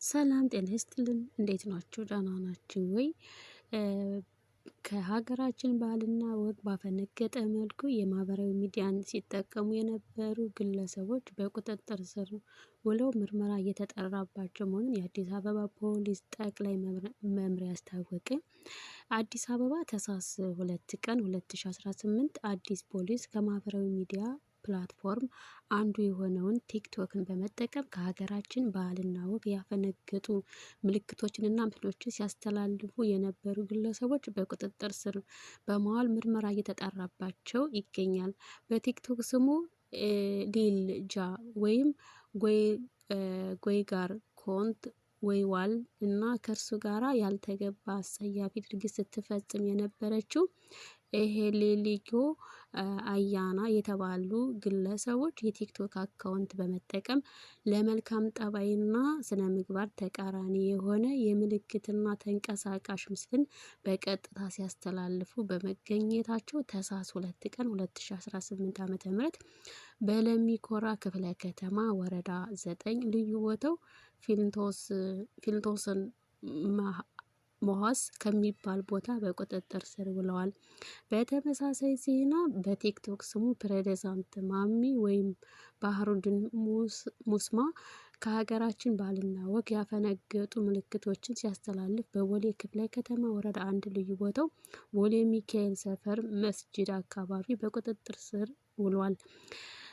ሰላም ጤና ይስጥልን እንዴት ናችሁ? ደህና ናችሁ ወይ? ከሀገራችን ባህልና ወግ ባፈነገጠ መልኩ የማህበራዊ ሚዲያን ሲጠቀሙ የነበሩ ግለሰቦች በቁጥጥር ስር ውለው ምርመራ እየተጠራባቸው መሆኑን የአዲስ አበባ ፖሊስ ጠቅላይ መምሪያ አስታወቀ። አዲስ አበባ ታህሳስ 2 ቀን 2018 አዲስ ፖሊስ ከማህበራዊ ሚዲያ ፕላትፎርም አንዱ የሆነውን ቲክቶክን በመጠቀም ከሀገራችን ባህልና ወግ ያፈነገጡ ምልክቶችንና ምስሎችን ሲያስተላልፉ የነበሩ ግለሰቦች በቁጥጥር ስር በመዋል ምርመራ እየተጣራባቸው ይገኛል። በቲክቶክ ስሙ ሊል ጃ ወይም ጎይጋር ኮንት ወይዋል እና ከእርሱ ጋራ ያልተገባ አጸያፊ ድርጊት ስትፈጽም የነበረችው ሄሌሊዮ አያና የተባሉ ግለሰቦች የቲክቶክ አካውንት በመጠቀም ለመልካም ጠባይና ስነ ምግባር ተቃራኒ የሆነ የምልክትና ተንቀሳቃሽ ምስልን በቀጥታ ሲያስተላልፉ በመገኘታቸው ታህሳስ 2 ቀን 2018 ዓ.ም በለሚኮራ ክፍለ ከተማ ወረዳ 9 ልዩ ቦታው ፊልቶስን መዋስ ከሚባል ቦታ በቁጥጥር ስር ውለዋል። በተመሳሳይ ዜና በቲክቶክ ስሙ ፕሬዝዳንት ማሚ ወይም ባህሩድን ሙስማ ከሀገራችን ባህልና ወግ ያፈነገጡ ምልክቶችን ሲያስተላልፍ በቦሌ ክፍለ ከተማ ወረዳ 1 ልዩ ቦታው ቦሌ ሚካኤል ሰፈር መስጂድ አካባቢ በቁጥጥር ስር ውሏል።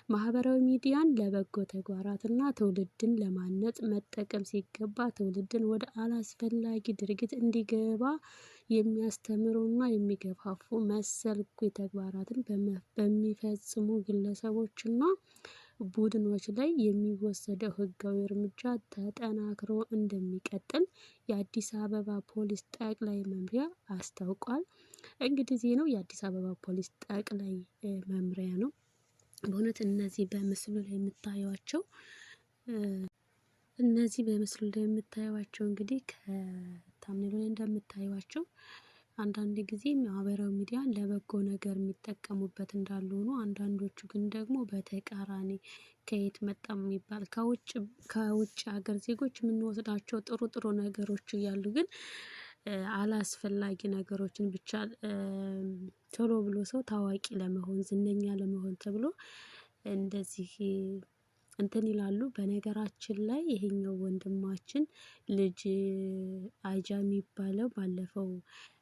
ማህበራዊ ሚዲያን ለበጎ ተግባራትና ትውልድን ለማነጽ መጠቀም ሲገባ ትውልድን ወደ አላስፈላጊ ድርጊት እንዲገባ የሚያስተምሩና የሚገፋፉ መሰል እኩይ ተግባራትን በሚፈጽሙ ግለሰቦችና ቡድኖች ላይ የሚወሰደው ሕጋዊ እርምጃ ተጠናክሮ እንደሚቀጥል የአዲስ አበባ ፖሊስ ጠቅላይ መምሪያ አስታውቋል። እንግዲህ ዜናው የአዲስ አበባ ፖሊስ ጠቅላይ መምሪያ ነው። በእውነት እነዚህ በምስሉ ላይ የምታዩዋቸው እንግዲህ ከታምኔሉ ላይ እንደምታዩዋቸው አንዳንድ ጊዜ ማህበራዊ ሚዲያን ለበጎ ነገር የሚጠቀሙበት እንዳሉ ሆኖ አንዳንዶቹ ግን ደግሞ በተቃራኒ ከየት መጣ የሚባል ከውጭ ሀገር ዜጎች የምንወስዳቸው ጥሩ ጥሩ ነገሮች እያሉ ግን አላስፈላጊ ነገሮችን ብቻ ቶሎ ብሎ ሰው ታዋቂ ለመሆን ዝነኛ ለመሆን ተብሎ እንደዚህ እንትን ይላሉ። በነገራችን ላይ ይሄኛው ወንድማችን ልጅ አይጃ የሚባለው ባለፈው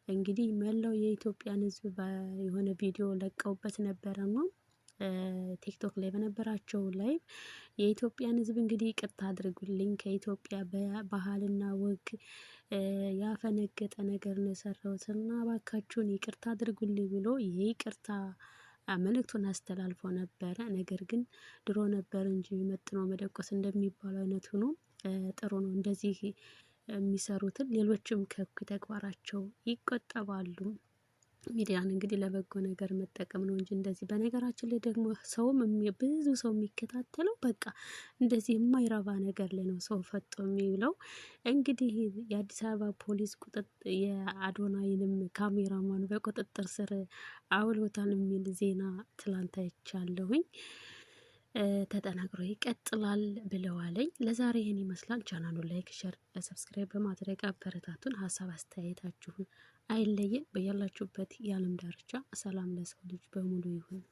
እንግዲህ መላው የኢትዮጵያን ሕዝብ የሆነ ቪዲዮ ለቀውበት ነበረና ቲክቶክ ላይ በነበራቸው ላይ የኢትዮጵያን ሕዝብ እንግዲህ ይቅርታ አድርጉልኝ ከኢትዮጵያ ባህልና ወግ ያፈነገጠ ነገር ነው የሰራሁትና እባካችሁን ይቅርታ አድርጉልኝ ብሎ ይሄ ይቅርታ መልእክቱን አስተላልፎ ነበረ። ነገር ግን ድሮ ነበር እንጂ መጥኖ መደቆስ እንደሚባለው አይነት ሆኖ ጥሩ ነው እንደዚህ የሚሰሩትን ሌሎችም ከእኩይ ተግባራቸው ይቆጠባሉ። ሚዲያን እንግዲህ ለበጎ ነገር መጠቀም ነው እንጂ እንደዚህ በነገራችን ላይ ደግሞ ሰውም ብዙ ሰው የሚከታተለው በቃ እንደዚህ የማይረባ ነገር ላይ ነው ሰው ፈጦ የሚውለው። እንግዲህ የአዲስ አበባ ፖሊስ የአዶናይንም ካሜራማን በቁጥጥር ስር አውሎታል የሚል ዜና ትላንት አይቻለሁኝ። ተጠናክሮ ይቀጥላል ብለዋለኝ። ለዛሬ ይህን ይመስላል። ቻናሉን ላይክ፣ ሸር፣ ሰብስክራይብ በማድረግ አበረታቱን። ሀሳብ አስተያየታችሁን አይለየን። በያላችሁበት የዓለም ዳርቻ ሰላም ለሰው ልጅ በሙሉ ይሁን።